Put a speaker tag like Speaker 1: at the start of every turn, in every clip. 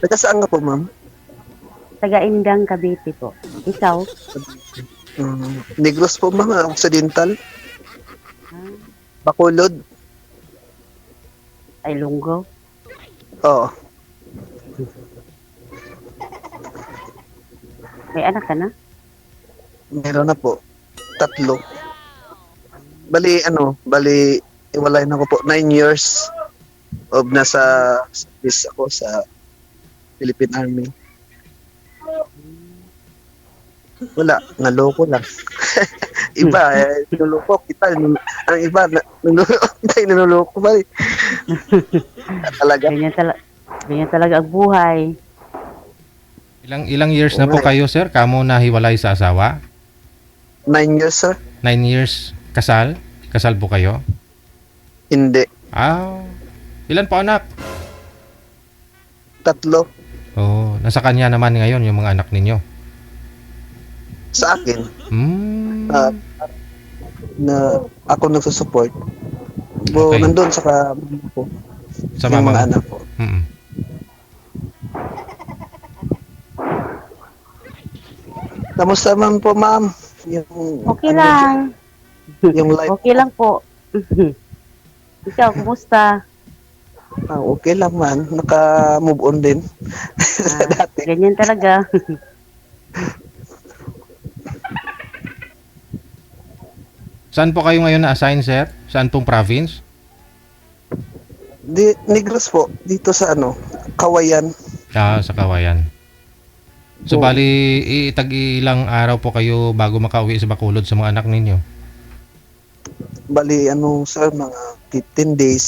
Speaker 1: Taga saan ka po, ma'am?
Speaker 2: Taga-Indang, Cavite po. Ikaw?
Speaker 1: Negros po, ma'am. Occidental.
Speaker 2: Ah,
Speaker 1: Bacolod.
Speaker 2: ay, Lunggo.
Speaker 1: Oo.
Speaker 2: May anak ka na?
Speaker 1: Meron na po. 3. Bali, iwalay na ko po. 9 years of nasa service ako sa Philippine Army. Wala, naloko lang. Iba, niloloko kita. Ang iba, niloloko ba eh. Talaga.
Speaker 2: Ganyan talaga ang buhay.
Speaker 3: Ilang years na po kayo, sir? Kamo nahiwalay sa asawa?
Speaker 1: 9 years, sir?
Speaker 3: 9 years kasal? Kasal po kayo?
Speaker 1: Hindi.
Speaker 3: Ilan po anak?
Speaker 1: 3
Speaker 3: Nasa kanya naman ngayon yung mga anak ninyo.
Speaker 1: sa akin.
Speaker 3: Hmm.
Speaker 1: Na ako nagsusupport.
Speaker 3: Okay.
Speaker 1: Nandun sa ko.
Speaker 3: Sa
Speaker 1: Yung
Speaker 3: mama
Speaker 1: mga
Speaker 3: mo.
Speaker 1: anak ko.
Speaker 3: Mm.
Speaker 1: Kamusta man po, ma'am?
Speaker 2: Okay lang.
Speaker 1: Yung life.
Speaker 2: Okay lang po. Ikaw, kumusta?
Speaker 1: Okay lang man. Naka-move on din. Sa dati.
Speaker 2: Ganyan talaga.
Speaker 3: Saan po kayo ngayon na-assign, sir? Saan pong province?
Speaker 1: Negros po. Dito sa Kawayan.
Speaker 3: Sa Kawayan. So,
Speaker 1: Oo.
Speaker 3: bali, ilang araw po kayo bago makauwi sa Bacolod sa mga anak ninyo?
Speaker 1: Bali, sir, mga 15 days.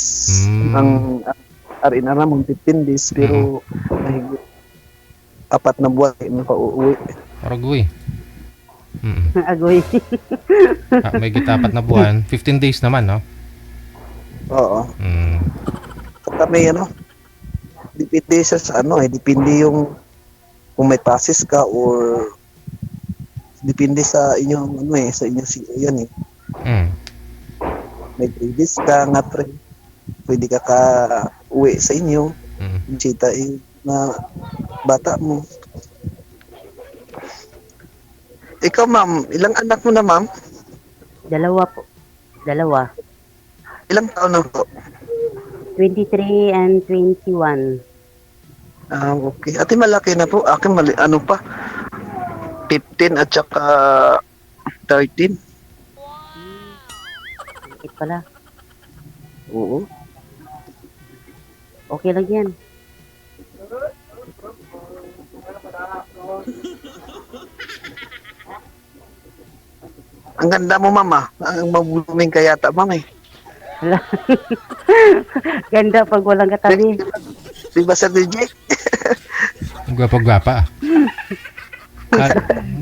Speaker 1: Ang arin na namang 15 days. Pero, mahigit 4 na buwan na pa-uwi.
Speaker 3: Paragoy.
Speaker 2: Agoy.
Speaker 3: May gitapat na buwan. 15 days naman, no?
Speaker 1: Oo.
Speaker 3: Mm.
Speaker 1: Kami, depende sa depende yung kung may passes ka or depende sa inyong sa inyong yan
Speaker 3: Mm.
Speaker 1: may previous ka nga pwede ka uwi sa inyo chita na bata mo. Ikaw, ma'am, ilang anak mo na, ma'am?
Speaker 2: 2 po. 2.
Speaker 1: Ilang taon na po?
Speaker 2: 23 and 21.
Speaker 1: Okay. Ate, malaki na po. Akin, pa? 15 at saka 13.
Speaker 2: Bakit pala?
Speaker 1: Oo.
Speaker 2: Okay lang yan.
Speaker 1: Ang ganda mo, mama. Ang mabuluming ka yata, ma'am eh.
Speaker 2: Wala. Ganda pag walang katabi.
Speaker 1: Di ba, Sir DJ?
Speaker 3: Gwapa-gwapa.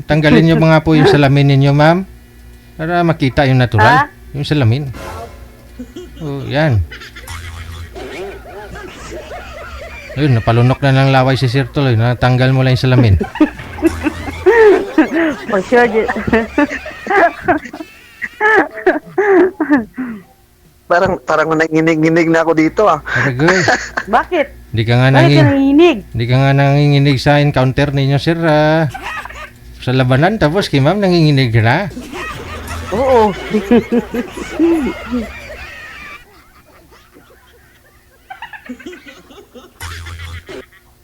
Speaker 3: Tanggalin nyo mga po yung salamin ninyo, ma'am. Para makita yung natural. Yung salamin. Yan. Ayun, napalunok na ng laway si Sir Tuloy. Natanggal mo lang yung salamin.
Speaker 2: For sure.
Speaker 1: Parang nanginig-nginig na ako dito ah.
Speaker 3: Paragoy.
Speaker 2: Bakit?
Speaker 3: Hindi ka nga
Speaker 2: Bakit ka nanginig?
Speaker 3: Hindi ka nga nanginginig sa encounter ninyo, sir. Sa labanan, tapos kay ma'am nanginginig ka na.
Speaker 2: Oo.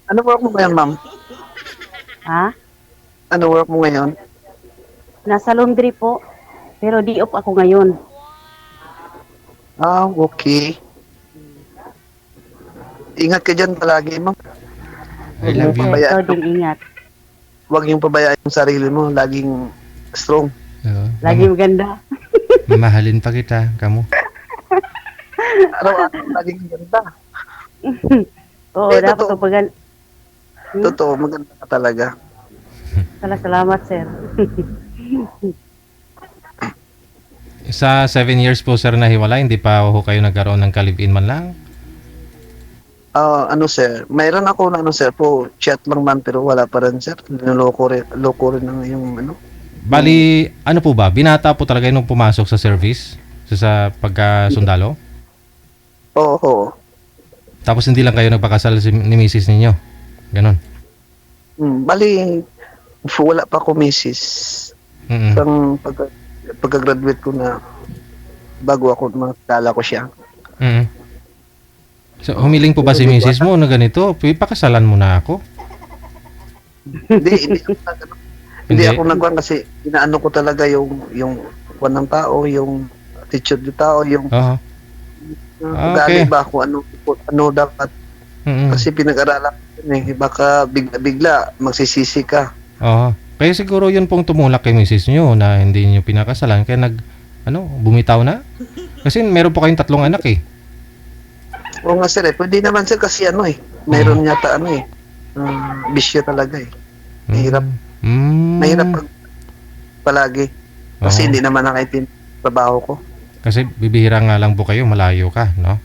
Speaker 1: Ano work mo ngayon, ma'am?
Speaker 2: Ha?
Speaker 1: Ano work mo ngayon?
Speaker 2: Nasa laundry po. Pero di off ako ngayon.
Speaker 1: Okay. Ingat ka dyan palagi, ma'am.
Speaker 3: I love you.
Speaker 2: Ikaw din ingat.
Speaker 1: Huwag yung pabayaan yung sarili mo. Laging strong.
Speaker 2: Lagi maganda.
Speaker 3: Mamahalin pa kita, kamo.
Speaker 1: Araw-araw, laging ganda.
Speaker 2: Oo, dapat
Speaker 1: totoo.
Speaker 2: kapag...
Speaker 1: Totoo, maganda ka talaga.
Speaker 2: Salamat, sir.
Speaker 3: Sa 7 years po, sir, na hiwalay, hindi pa ho kayo nagkaroon ng kalibin man lang?
Speaker 1: Sir, mayroon ako na sir po, chat lang man pero wala pa rin, sir. Loko rin ng yung
Speaker 3: Bali, ano po ba? Binata po talaga nung pumasok sa service? Sa pagkasundalo?
Speaker 1: Oo.
Speaker 3: Tapos hindi lang kayo nagpakasal ni misis ninyo? Ganon.
Speaker 1: Bali, wala pa ako misis.
Speaker 3: Mm.
Speaker 1: Isang pagka-graduate ko na bago ako makakala ko siya.
Speaker 3: Mm. So, humiling po ba si
Speaker 1: Pero di ko
Speaker 3: misis mo na ganito? Pakasalan mo na ako.
Speaker 1: hindi ako nag- hindi
Speaker 3: Hindi.
Speaker 1: ako nagwan kasi inaano ko talaga yung kwan ng tao, yung attitude ng tao, yung
Speaker 3: Oo.
Speaker 1: ugali
Speaker 3: Okay.
Speaker 1: ba kung ano dapat
Speaker 3: Mm.
Speaker 1: kasi pinag-aralan ko yun eh. Baka bigla magsisisi ka.
Speaker 3: Oo. Kaya siguro yun pong tumulak kay misis nyo na hindi nyo pinakasalan. Kaya bumitaw na. Kasi meron po kayong 3 anak eh.
Speaker 1: Oo nga sir, pwede naman sir kasi mayroon yata bisyo talaga eh. Mahirap.
Speaker 3: Mm.
Speaker 1: Mahirap pag palagi. Kasi
Speaker 3: Oo.
Speaker 1: hindi naman nakaitin trabaho ko.
Speaker 3: Kasi bibihira nga lang po kayo, malayo ka, no?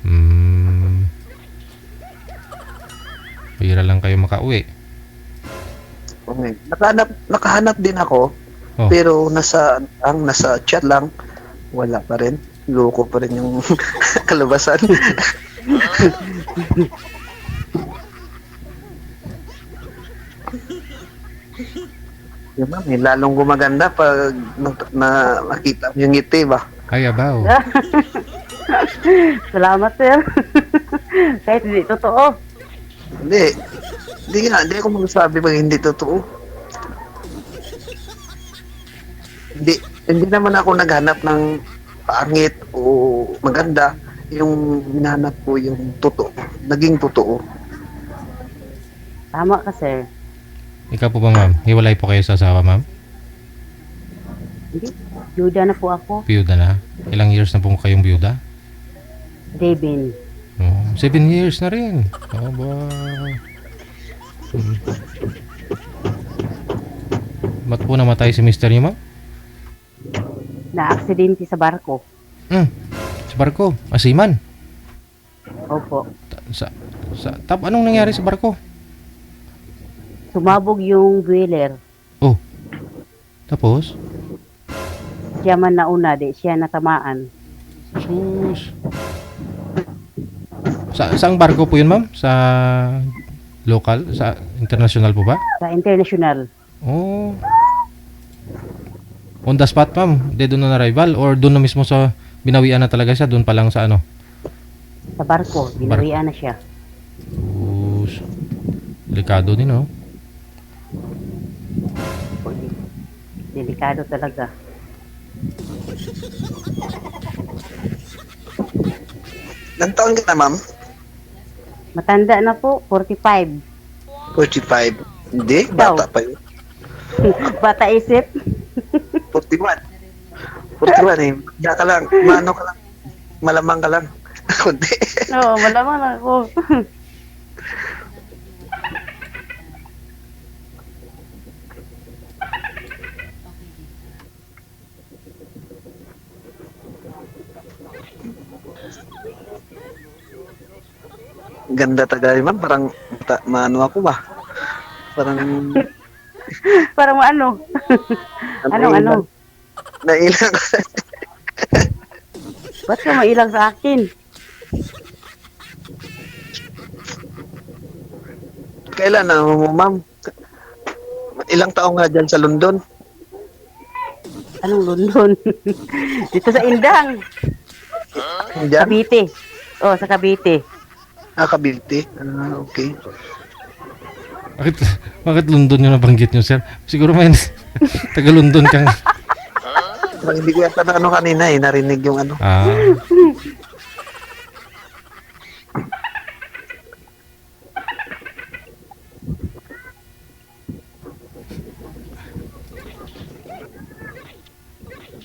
Speaker 1: Hmm.
Speaker 3: Bihira lang kayo makauwi.
Speaker 1: Okay. Nakahanap din ako,
Speaker 3: Oh.
Speaker 1: pero nasa chat lang, wala pa rin. Loko pa rin yung kalabasan. Yun ba, may lalong gumaganda pag nakita mo yung ngiti ba?
Speaker 3: Ay, abaw.
Speaker 2: Salamat, sir. Kahit hindi totoo.
Speaker 1: Hindi ako magsasabi pag hindi totoo. Hindi naman ako naghanap ng pangit o maganda. Yung hinahanap ko yung totoo, naging totoo.
Speaker 2: Tama ka, sir.
Speaker 3: Ikaw po ba, ma'am? Hiwalay po kayo sa asawa, ma'am?
Speaker 2: Hindi. Yuda na po ako.
Speaker 3: Biyuda na? Ilang years na po kayong biyuda?
Speaker 2: Devin.
Speaker 3: Oh, 7 years na rin. Aba. Hmm. Ba't po namatay si mister niyo, ma'am?
Speaker 2: Na-aksidente sa barko.
Speaker 3: Sa barko? Asiman?
Speaker 2: Opo.
Speaker 3: Anong nangyari sa barko?
Speaker 2: Sumabog yung dweller.
Speaker 3: Oh. Tapos?
Speaker 2: Siya man nauna, di siya natamaan.
Speaker 3: Sus. Saang barko po yun, ma'am? Sa local? Sa international po ba?
Speaker 2: Sa international.
Speaker 3: Oh. On the spot, ma'am? Hindi doon na arrival? Or doon na mismo sa binawian na talaga siya? Doon pa lang sa ano?
Speaker 2: Sa barko. Binawian na siya.
Speaker 3: Sus. Delikado din, oh.
Speaker 2: Delikado talaga.
Speaker 1: Ilang taon ka na, ma'am?
Speaker 2: Matanda na po. 45.
Speaker 1: 45. Hindi,
Speaker 2: Ikaw?
Speaker 1: bata pa yun.
Speaker 2: Bata isip.
Speaker 1: 41. 41 eh. Kaya ka lang, maano ka lang, malamang ka lang. Kundi.
Speaker 2: Oo, malamang ako.
Speaker 1: Ganda talaga yun, ma'am. Parang, maano ako ba? Parang,
Speaker 2: Parang ano? Ano?
Speaker 1: nailang ko.
Speaker 2: Ba't ka mailang sa akin?
Speaker 1: Kailan na, ma'am? Ilang taong nga dyan sa London?
Speaker 2: Anong London? Dito sa Indang.
Speaker 1: Dyan?
Speaker 2: Cavite. Oh, sa Cavite.
Speaker 1: Cavite. Okay.
Speaker 3: Bakit London yung nabanggit nyo, sir? Siguro may taga London kang...
Speaker 1: Parang hindi ko yata na kanina narinig yung ano.
Speaker 3: Ah.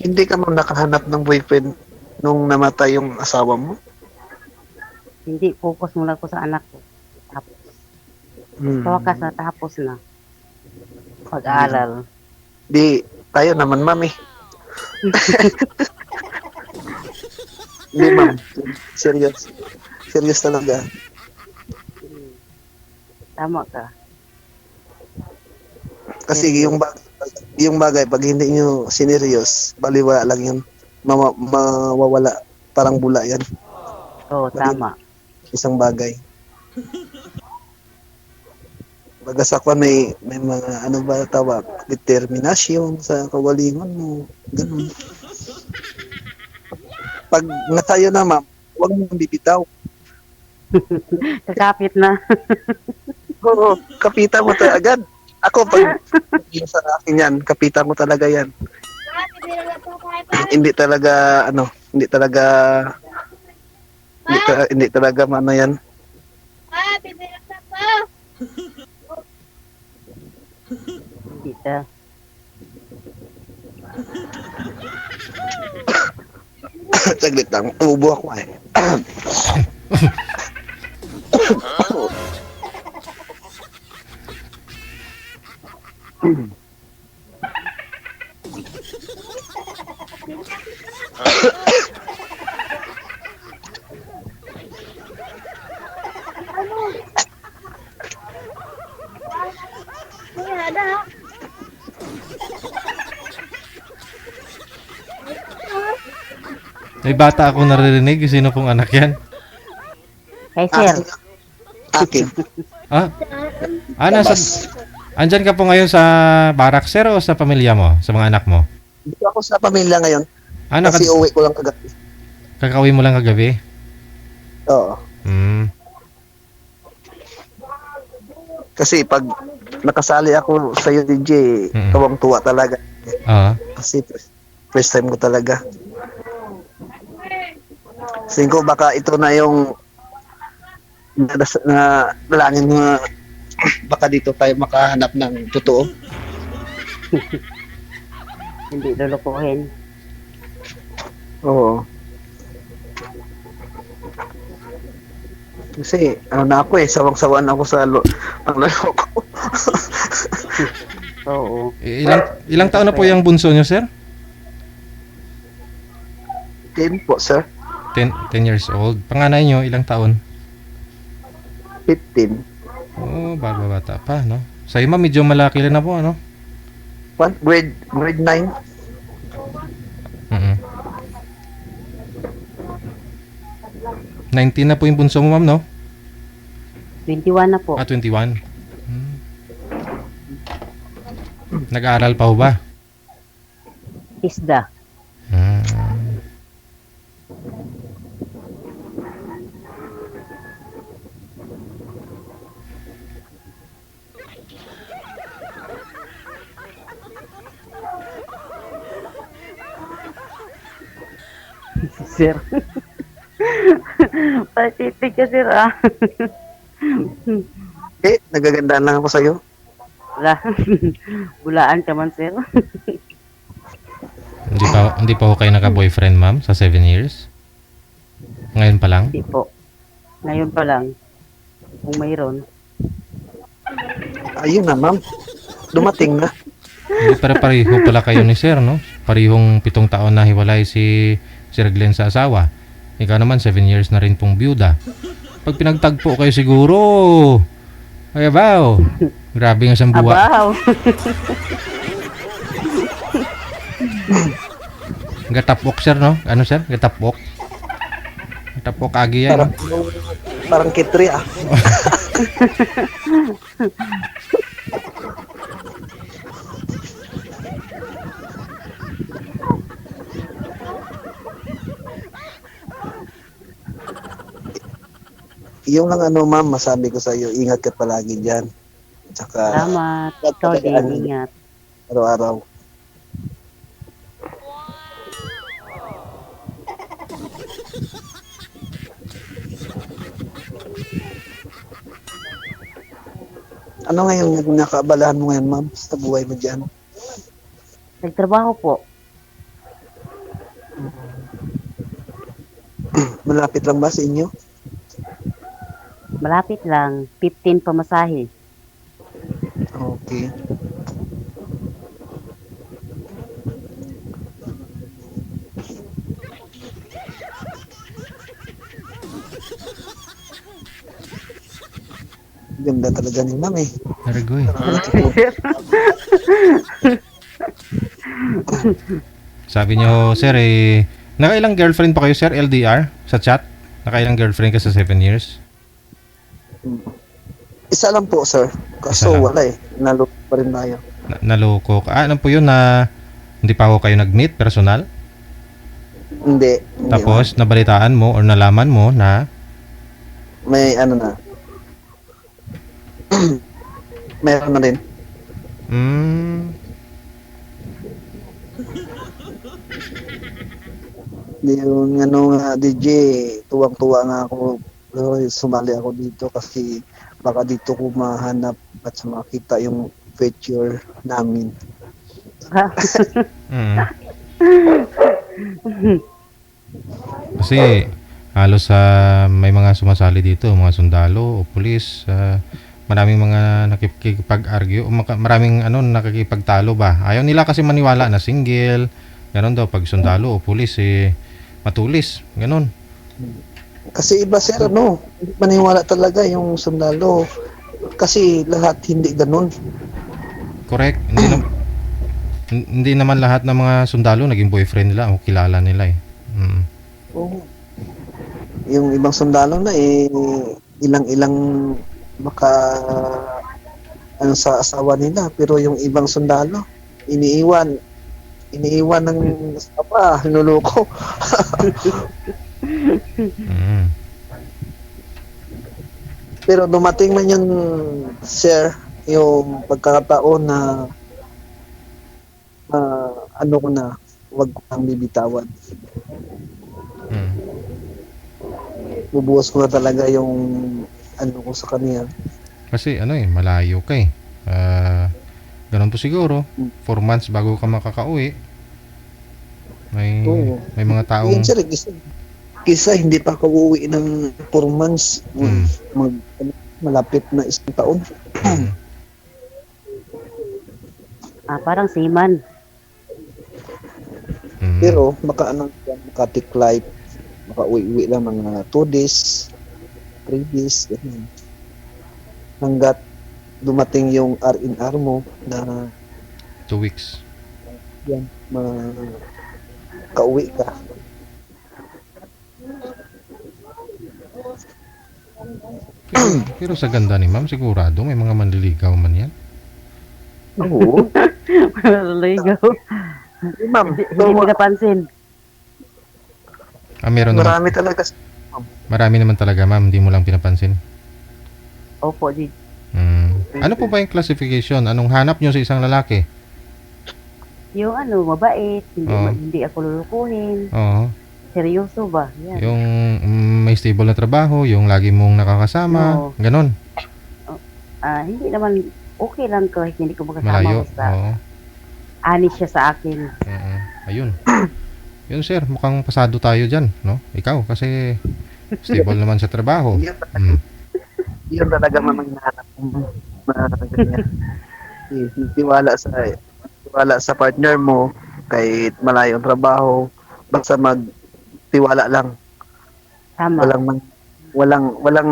Speaker 1: Hindi ka man nakahanap ng boyfriend nung namatay yung asawa mo?
Speaker 2: Hindi, focus muna ko sa anak ko. Tapos,
Speaker 1: Hmm.
Speaker 2: sa wakas na tapos na. Pag-aaral.
Speaker 1: Di, tayo naman, ma'am eh. Hindi, ma'am. Serious. Serious talaga.
Speaker 2: Tama ka.
Speaker 1: Kasi yung bagay, pag hindi nyo sineryos, baliwala lang yun. Mawawala. Parang bula yan.
Speaker 2: Oo, tama.
Speaker 1: Isang bagay. Baga sa kwan may mga ano ba tawag, determinasyon sa kawalingon mo. Ganun. Pag nasayo na ma'am, huwag mong bibitaw.
Speaker 2: Kakapit na.
Speaker 1: Oo, kapitan mo talaga agad. Ako, pag yung sa akin yan, kapitan mo talaga yan. Hindi talaga, ano, hindi talaga, ano yan.
Speaker 2: Dito.
Speaker 1: Saglit lang, ubo ako eh.
Speaker 3: May bata ako naririnig. Sino pong anak yan?
Speaker 2: Kay sir.
Speaker 1: Akin.
Speaker 3: Ah? Nasa... Andyan ka po ngayon sa barak, sir, o sa pamilya mo? Sa mga anak mo?
Speaker 1: Dito ako sa pamilya ngayon.
Speaker 3: Naka...
Speaker 1: Kasi uwi ko lang kagabi.
Speaker 3: Kakauwi mo lang kagabi?
Speaker 1: Oo.
Speaker 3: Hmm.
Speaker 1: Kasi pag nakasali ako sa DJ,
Speaker 3: Mm.
Speaker 1: tuwang-tuwa talaga.
Speaker 3: Ah.
Speaker 1: Kasi first time ko talaga. Tingin ko baka ito na yung na dalangin na baka dito tayo makahanap ng totoo.
Speaker 2: Hindi lulukuhin.
Speaker 1: Oo. Kasi ano na ako sawang-sawan ako sa ang loko.
Speaker 2: Oo.
Speaker 3: Ilang taon na po yung bunso nyo, sir?
Speaker 1: 10 po, sir.
Speaker 3: 10 years old. Panganay nyo, ilang taon?
Speaker 1: 15.
Speaker 3: Oh, bata pa, no? Sa'yo, ma, medyo malaki rin na po, ano?
Speaker 1: Grade 9.
Speaker 3: Mm-mm. 19 na po yung bunso mo, ma'am, no?
Speaker 2: 21 na po.
Speaker 3: 21. Hmm. Nag-aaral pa ho ba?
Speaker 2: Isda.
Speaker 3: Hmm.
Speaker 2: Sir. Patitig ka, sir, ah.
Speaker 1: Nagagandaan lang ako sa'yo.
Speaker 2: Wala. Bulaan ka man, sir.
Speaker 3: Hindi pa ho kayo naka-boyfriend, ma'am, sa 7 years? Ngayon pa lang?
Speaker 2: Hindi po. Ngayon pa lang. Kung mayroon.
Speaker 1: Ayun na, ma'am. Dumating na.
Speaker 3: Hindi pareho pala kayo ni sir, no? Parehong 7 taon na hiwalay si Sir Glenn sa asawa. Ikaw naman 7 years na rin pong byuda. Pag pinagtagpo kayo siguro, ay abaw. Grabe nga siyang buwa.
Speaker 2: Abaw.
Speaker 3: Gatapok, sir, no? Ano, sir? Gatapok. Gatapok agi yan, no?
Speaker 1: Parang kitri ah. Yung lang ano ma'am, masabi ko sa iyo, ingat ka palagi diyan. Tsaka
Speaker 2: Salamat. Ikaw din, ingat.
Speaker 1: araw-araw. Ano ngayon yung nakaabalahan mo ngayon ma'am sa buhay mo diyan?
Speaker 2: Nagtrabaho po.
Speaker 1: Malapit lang ba sa inyo?
Speaker 2: Malapit lang. 15 pamasahe.
Speaker 1: Okay. Ganda talaga ni ma'am eh.
Speaker 3: Naragoy. Sabi niyo, sir, nakailang girlfriend pa kayo, sir? LDR? Sa chat? Nakailang girlfriend ka sa 7 years?
Speaker 1: Isa lang po, sir. Kaso
Speaker 3: lang.
Speaker 1: wala eh. Naloko pa rin tayo.
Speaker 3: Naloko ka. Ano po yun na hindi pa ako kayo nag-meet personal?
Speaker 1: Hindi. Hindi
Speaker 3: Tapos nabalitaan mo or nalaman mo na
Speaker 1: may ano na. Meron na rin.
Speaker 3: mm,
Speaker 1: Yung ano nga, DJ, tuwang-tuwa nga ako. Sumali ako dito kasi baka dito ko mahanap at makita yung feature namin.
Speaker 3: mm. Kasi halos may mga sumasali dito, mga sundalo o pulis, maraming mga nakikipag-argue, maraming nakikipagtalo ba. Ayaw nila kasi maniwala na single. Ganon daw pag sundalo o pulis matulis, ganon.
Speaker 1: Kasi iba sir, hindi maniwala talaga yung sundalo. Kasi lahat hindi ganun.
Speaker 3: Correct. Hindi naman lahat ng mga sundalo naging boyfriend nila o kilala nila eh.
Speaker 1: Oo. Yung ibang sundalo na ilang-ilang maka ano sa asawa nila, pero yung ibang sundalo iniiwan ng asawa, niloloko.
Speaker 3: Mm.
Speaker 1: Pero dumating man yun, sir, yung pagkakataon na ano ko na, wag ko nang bibitawan.
Speaker 3: Mm.
Speaker 1: Bubuhos ko na talaga yung ano ko sa kanya.
Speaker 3: Kasi malayo ka eh. Ganun po siguro. 4 months bago ka makakauwi.
Speaker 1: Oo.
Speaker 3: May mga taong
Speaker 1: Yun, sir, kisa hindi pa ako uuwi ng 4 months. Malapit na 1 taon.
Speaker 2: Parang seaman.
Speaker 1: Pero makatiklay, makauwi-uwi lang mga 2 days, 3 days, ganun. Hanggat dumating yung R&R mo na
Speaker 3: 2 weeks.
Speaker 1: yan, kauwi ka.
Speaker 3: Pero sa ganda ni ma'am, sigurado may mga manliligaw man yan.
Speaker 1: Oo.
Speaker 2: Ligaw.
Speaker 1: Ma'am,
Speaker 2: Hindi pinapansin.
Speaker 3: Meron naman.
Speaker 1: marami talaga.
Speaker 3: Marami naman talaga ma'am, hindi mo lang pinapansin.
Speaker 2: Opo, di.
Speaker 3: Ano po ba yung classification? Anong hanap nyo sa isang lalaki?
Speaker 2: Yung mabait,
Speaker 3: Oo.
Speaker 2: hindi ako lulukuhin.
Speaker 3: Oo.
Speaker 2: Seryoso ba? Yan.
Speaker 3: Yung may stable na trabaho, yung lagi mong nakakasama,
Speaker 2: Oo.
Speaker 3: ganon.
Speaker 2: Hindi naman okay lang kahit hindi ko magkasama.
Speaker 3: Malayo.
Speaker 2: Basta
Speaker 3: Oo.
Speaker 2: honest siya sa akin.
Speaker 3: Ayun. Yun sir, mukhang pasado tayo dyan, no? Ikaw, kasi stable naman sa trabaho.
Speaker 1: Yun talaga mamanghanap na ganyan. Tiwala sa partner mo kahit malayo ang trabaho, basta magtiwala lang.
Speaker 2: Tama.
Speaker 1: Walang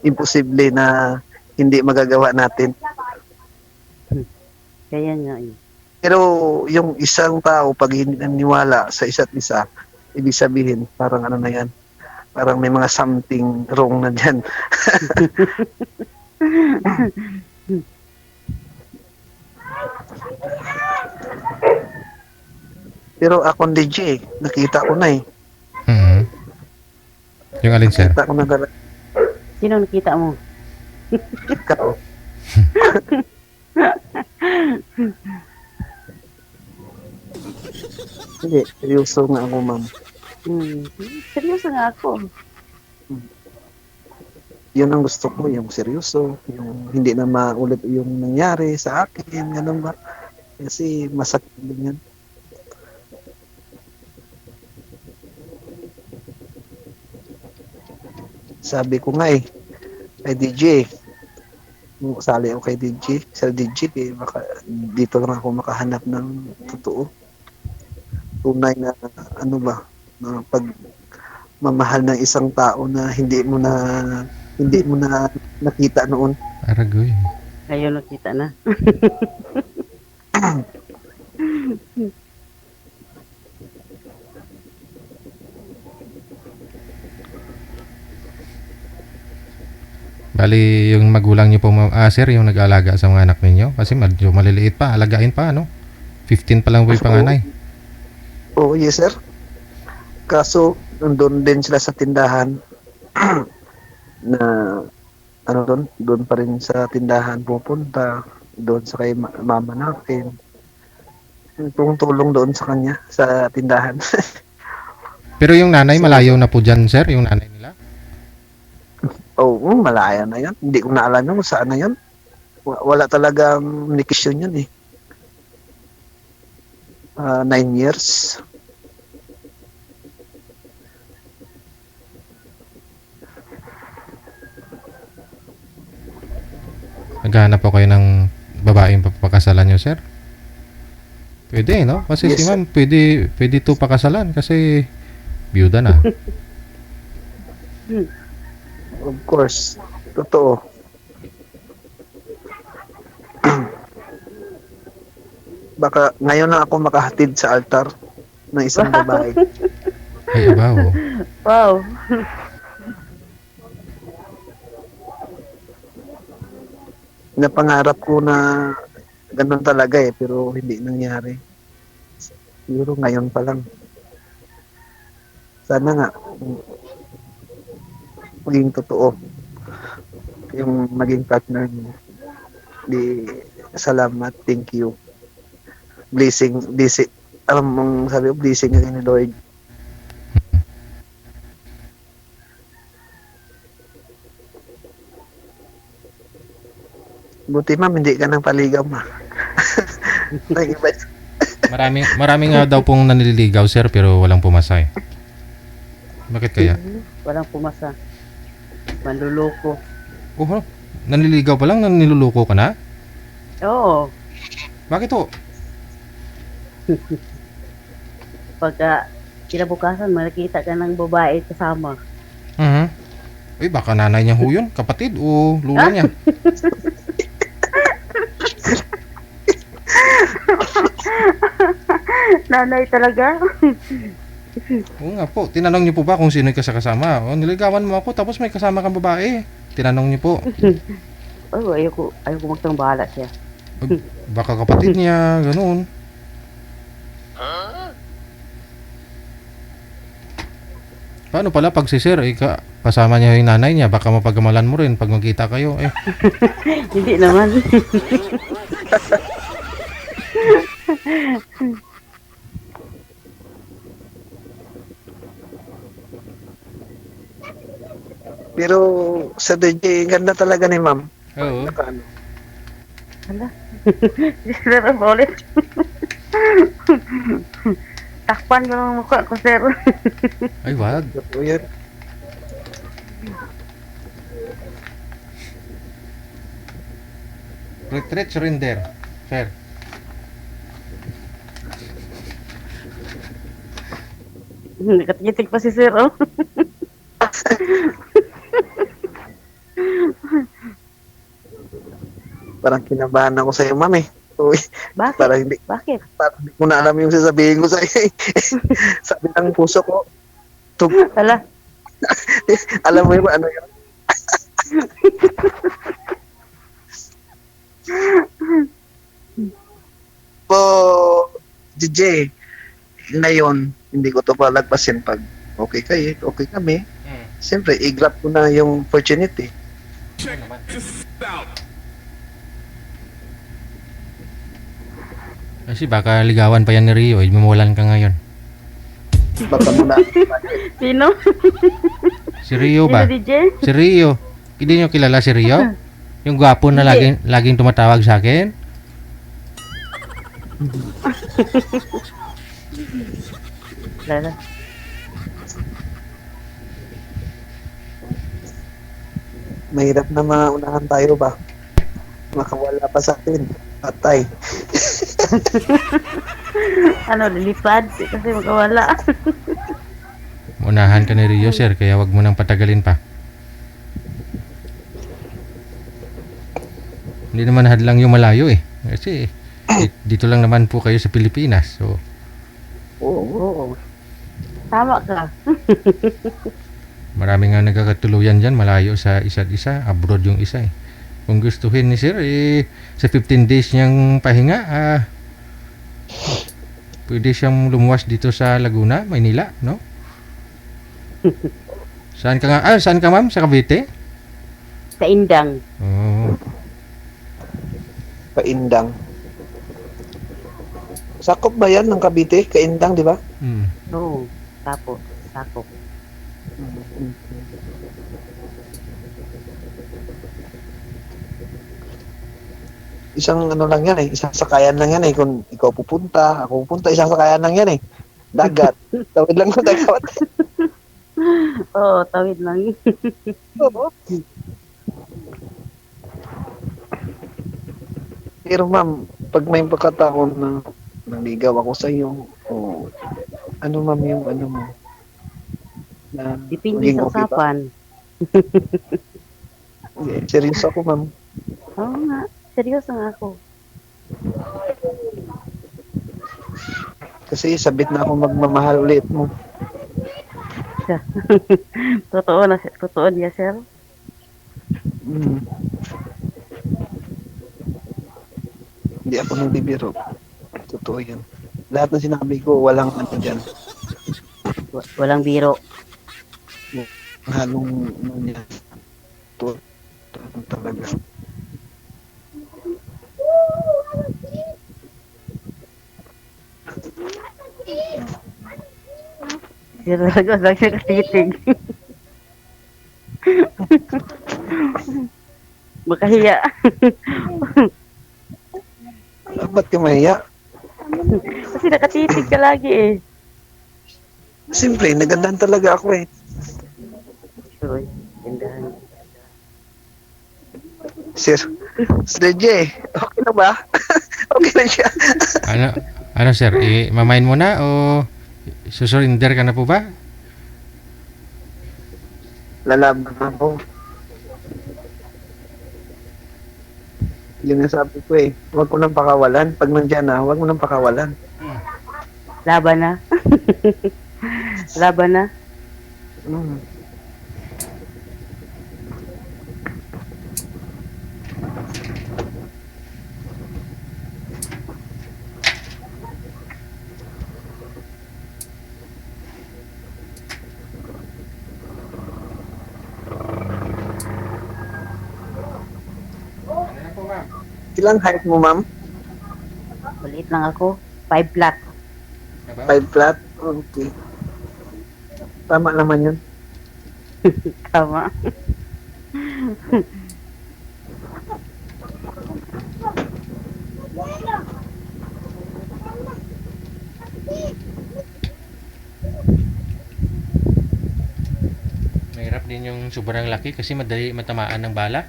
Speaker 1: imposible na hindi magagawa natin.
Speaker 2: Kaya nga eh.
Speaker 1: Pero yung isang tao pag hindi naniwala sa isa't isa, ibig sabihin parang ano na yan, parang may mga something wrong na dyan. Pero ako DJ, nakita ko na eh.
Speaker 3: Yung alin sir?
Speaker 1: Nakita ko na talaga.
Speaker 2: Sino nakita mo?
Speaker 1: Ikaw. Hindi, seryoso nga ako, ma'am.
Speaker 2: Seryoso nga ako.
Speaker 1: Yun ang gusto ko, yung seryoso, yung hindi na maulit yung nangyari sa akin, ganun ba? Kasi masakit din yan. Sabi ko nga kay DJ, sali ako kay DJ, sa DJ, dito lang ako makahanap ng totoo. Tunay na, na pagmamahal ng isang tao na hindi mo na nakita noon.
Speaker 3: Aragoy.
Speaker 2: Ngayon nakita na.
Speaker 3: Bali, yung magulang niyo po, sir, yung nag-aalaga sa mga anak ninyo? Kasi medyo maliliit pa, alagain pa, ano? 15 pa lang po yung panganay.
Speaker 1: Oo, yes sir. Kaso, nandun din sila sa tindahan na ano doon pa rin sa tindahan pupunta, doon sa kay mama natin. Tulong doon sa kanya, sa tindahan.
Speaker 3: Pero yung nanay, malayo na po dyan, sir, yung nanay nila?
Speaker 1: Oo, malaya na yan. Hindi ko na alam kung saan na yan. Wala talagang komunikasyon yan eh. 9 years.
Speaker 3: Naghahanap po kayo ng babaeng papakasalan nyo, sir? Pwede, no? Kasi
Speaker 1: Yes,
Speaker 3: si ma'am, pwede to pakasalan kasi byuda na.
Speaker 1: Of course. Totoo. Baka ngayon na ako makahatid sa altar ng isang babae.
Speaker 3: Ay, abaw.
Speaker 2: Wow.
Speaker 1: Napangarap ko na ganun talaga eh, pero hindi nangyari. Siguro ngayon pa lang. Sana nga, maging totoo yung maging partner mo. Salamat, thank you. Blessing, alam mong sabi ko, blessing ni Lord. Buti ma'am, hindi ka nang paligaw ma. Nag-iba.
Speaker 3: Marami nga daw pong nanliligaw, sir, pero walang pumasay. Bakit kaya?
Speaker 2: Walang pumasa. Manluloko.
Speaker 3: Oh, nanliligaw pa lang, niluluko ka na?
Speaker 2: Oo.
Speaker 3: Bakit to?
Speaker 2: Pagka kinabukasan, makikita ka ng babae kasama.
Speaker 3: Uy, baka nanay niya ho yun, kapatid o lula niya.
Speaker 2: Nanay talaga.
Speaker 3: Oo nga po, tinanong niyo po ba kung sino yung kasama? O, niligawan mo ako tapos may kasama kang babae. Tinanong niyo po.
Speaker 2: Oh, ayoko magtangbahala siya.
Speaker 3: Baka kapatid niya, ganun. Paano pala pag si sir, kasama niya yung nanay niya, baka mapagamalan mo rin pag magkita kayo.
Speaker 2: Hindi naman.
Speaker 1: Pero sa DJ, ganda talaga ni ma'am.
Speaker 3: Oo.
Speaker 1: Ano,
Speaker 2: Hala. Sir, ulit. Takpan ko ng mukha ko, sir.
Speaker 3: Ay, wag.
Speaker 1: totoo yan.
Speaker 3: Retreat surrender. Sir.
Speaker 2: Nakatingitig pa si sir, oh.
Speaker 1: Parang kinabahan ako sa iyo, ma'am eh. Uy,
Speaker 2: Bakit?
Speaker 1: parang hindi
Speaker 2: Bakit?
Speaker 1: ko na alam yung sasabihin ko sa iyo. Sabi ng puso ko,
Speaker 2: Hala.
Speaker 1: alam mo yung ano yun? Po, DJ, ngayon, hindi ko to palagpasin pag okay kayo, okay kami. Siyempre, i-grab ko na yung opportunity.
Speaker 3: Kasi baka ligawan pa yan ni Rio, mamulan ka ngayon.
Speaker 1: Baka muna.
Speaker 2: Sino?
Speaker 3: Si Rio ba?
Speaker 2: Sino, DJ?
Speaker 3: Si Rio. Hindi niyo kilala si Rio? Yung gwapo na laging tumatawag sa akin?
Speaker 2: Hala.
Speaker 1: Mahirap na maunahan tayo ba? Makawala pa sa atin. Patay.
Speaker 2: Ano, lilipad? Kasi magkawala.
Speaker 3: Unahan ka ni Rio, sir, kaya wag mo nang patagalin pa. Hindi naman hadlang yung malayo eh. Kasi dito lang naman po kayo sa Pilipinas. So,
Speaker 1: Oo.
Speaker 2: Tama ka.
Speaker 3: Marami nga nagkakatuluyan dyan, malayo sa isa't isa, abroad yung isa eh. Kung gustuhin ni sir, sa 15 days niyang pahinga, pwede siyang lumuwas dito sa Laguna, Maynila, no? Saan ka nga? Saan ka ma'am? Sa Cavite?
Speaker 2: Sa Indang.
Speaker 3: Oo.
Speaker 1: Kaindang. Sakop ba yan ng Cavite? Kaindang, di ba?
Speaker 3: Mm.
Speaker 2: Oo. Tapos, sakop.
Speaker 1: Isang ano lang yan eh, isang sakayan lang yan eh. Kung ikaw pupunta, ako pupunta, isang sakayan lang yan eh. Dagat. Tawid lang ng dagat.
Speaker 2: Oo, tawid lang.
Speaker 1: Oo. Pero ma'am, pag may pagkataon na naligaw ako sa iyo, o ano ma'am yung ano mo? Na
Speaker 2: Depende
Speaker 1: maging
Speaker 2: sa
Speaker 1: okay ba?
Speaker 2: usapan.
Speaker 1: Seryoso ako ma'am.
Speaker 2: Oo nga. Seryoso nga ako.
Speaker 1: Kasi sabit na ako magmamahal ulit mo.
Speaker 2: Totoo niya, sir.
Speaker 1: Mm. Hindi ako nagbibiro. Totoo yan. Lahat ng sinabi ko, walang ano dyan.
Speaker 2: Walang biro.
Speaker 1: Halong ano niya. Totoo talaga.
Speaker 2: Sir, talaga lang siya katitig. Makahiya.
Speaker 1: Ba't ka mahiya?
Speaker 2: Kasi nakatitig ka lagi eh.
Speaker 1: Siyempre, nagandahan talaga ako eh.
Speaker 2: Uy, gandahan.
Speaker 1: Sir, Sir J, okay na ba? Okay na siya.
Speaker 3: Ano sir, mamain mo na o susurinder ka na po ba?
Speaker 1: Lalaban ako. Yun ang sabi ko eh. Huwag ko nang pakawalan. Pag nandyan na, huwag mo nang pakawalan.
Speaker 2: Laban na. Laban na.
Speaker 1: Mm. Ilang height mo, ma'am?
Speaker 2: Maliit lang ako. 5 flat.
Speaker 1: 5 flat? Okay. Tama naman yun.
Speaker 2: Tama.
Speaker 3: Mahirap din yung sobrang laki kasi madali matamaan ng bala.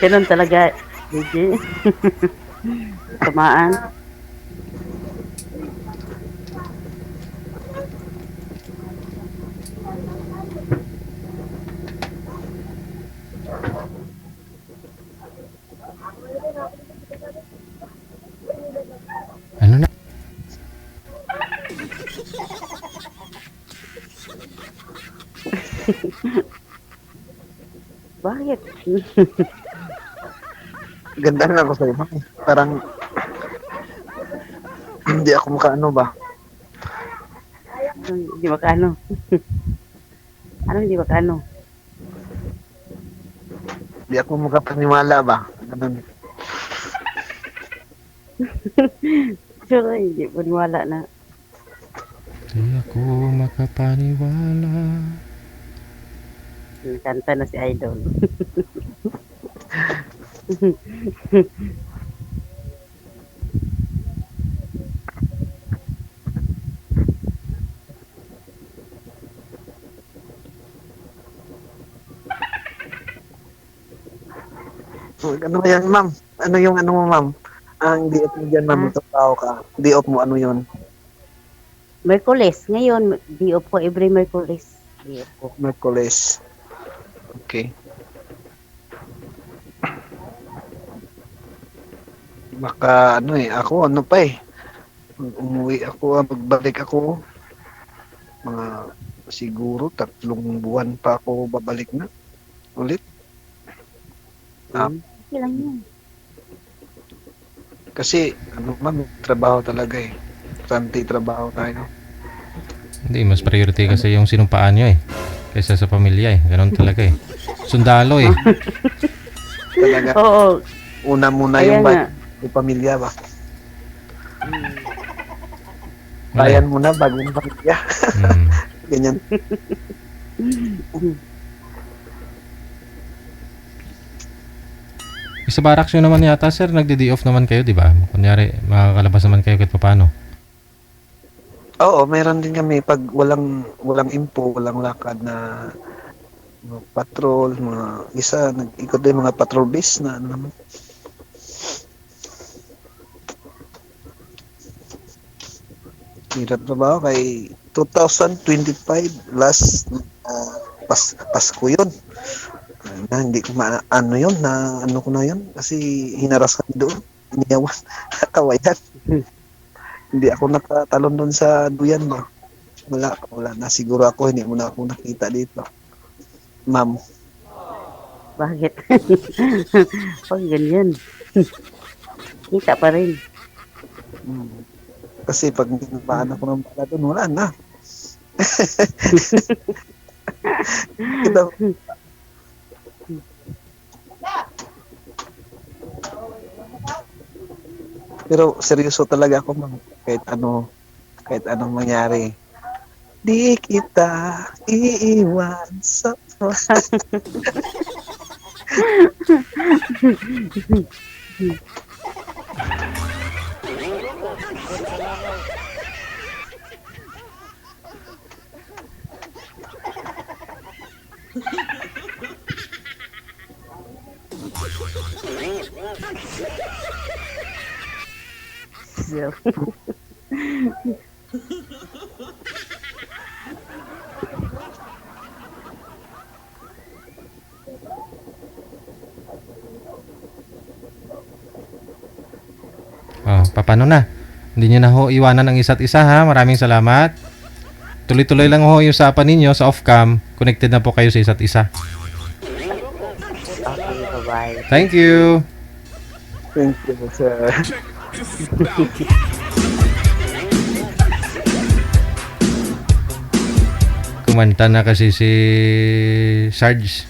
Speaker 2: Ganun talaga, DJ. Tamaan.
Speaker 3: Ano na?
Speaker 2: Bakit?
Speaker 1: Ganda na ako sa'yo, ma'am. Parang hindi ako makaano ba?
Speaker 2: Hindi makano. Ano hindi makano?
Speaker 1: Hindi ako makapaniwala ba? Ganun.
Speaker 2: Sure, hindi maniwala na.
Speaker 3: Di ako makapaniwala.
Speaker 2: Kanta na si Idol.
Speaker 1: Ano yan, ma'am? Ano yung ano mo, ma'am? Ang di-off mo dyan, ma'am. Magtrabaho ka. Di-off mo, ano yun?
Speaker 2: Merkules. Ngayon, di off ko every Merkules. Di off ko.
Speaker 1: Merkules. Okay. Baka ano eh, ako ano pa eh. Umuwi ako, magbalik ako. siguro 3 buwan pa ako babalik na ulit.
Speaker 2: Okay lang yan.
Speaker 1: Kasi ano ma'am, trabaho talaga eh. Importante trabaho tayo.
Speaker 3: Hindi, mas priority kasi yung sinumpaan nyo eh. Kaysa sa pamilya eh. Ganon talaga eh. Sundalo eh.
Speaker 1: Talaga,
Speaker 2: Oo.
Speaker 1: una muna
Speaker 2: Kaya
Speaker 1: yung
Speaker 2: nga.
Speaker 1: yung pamilya ba?
Speaker 3: Wala eh.
Speaker 1: Bayan muna bago yung pamilya.
Speaker 3: Mm.
Speaker 1: Ganyan.
Speaker 3: Sa barracks nyo naman yata, sir, nagdi-day off naman kayo, di ba? Kunyari, makakalabas naman kayo kahit paano.
Speaker 1: Oo, meron din kami pag walang info, walang lakad na mga patrol, mga isa nag-ikot din mga patrol base na ano naman. Hirap trabaho kay 2025 last Pasko yun. Na hindi ko ano yun, na ano ko na yun kasi hinaras kami doon. Iniyawan, kawayan. Hindi ako nakatalon doon sa duyan ba. Wala na siguro ako, hindi mo na ako nakita dito. Ma'am,
Speaker 2: Bakit? Pag ganyan. Kita pa rin.
Speaker 1: kasi pag nabaan ako ng bala doon, wala na. Kita, pero seryoso talaga ako ma'am. Kahit anong mangyari. Di kita iiwan sa
Speaker 2: So,
Speaker 3: Oh, paano na? Hindi nyo na ho iwanan ang isa't isa ha. Maraming salamat. Tuloy-tuloy lang ho yung usapan ninyo sa off-cam. Connected na po kayo sa isa't isa.
Speaker 2: okay, bye-bye.
Speaker 3: Thank you.
Speaker 1: Thank you, sir.
Speaker 3: Kumanta na kasi si Sarge.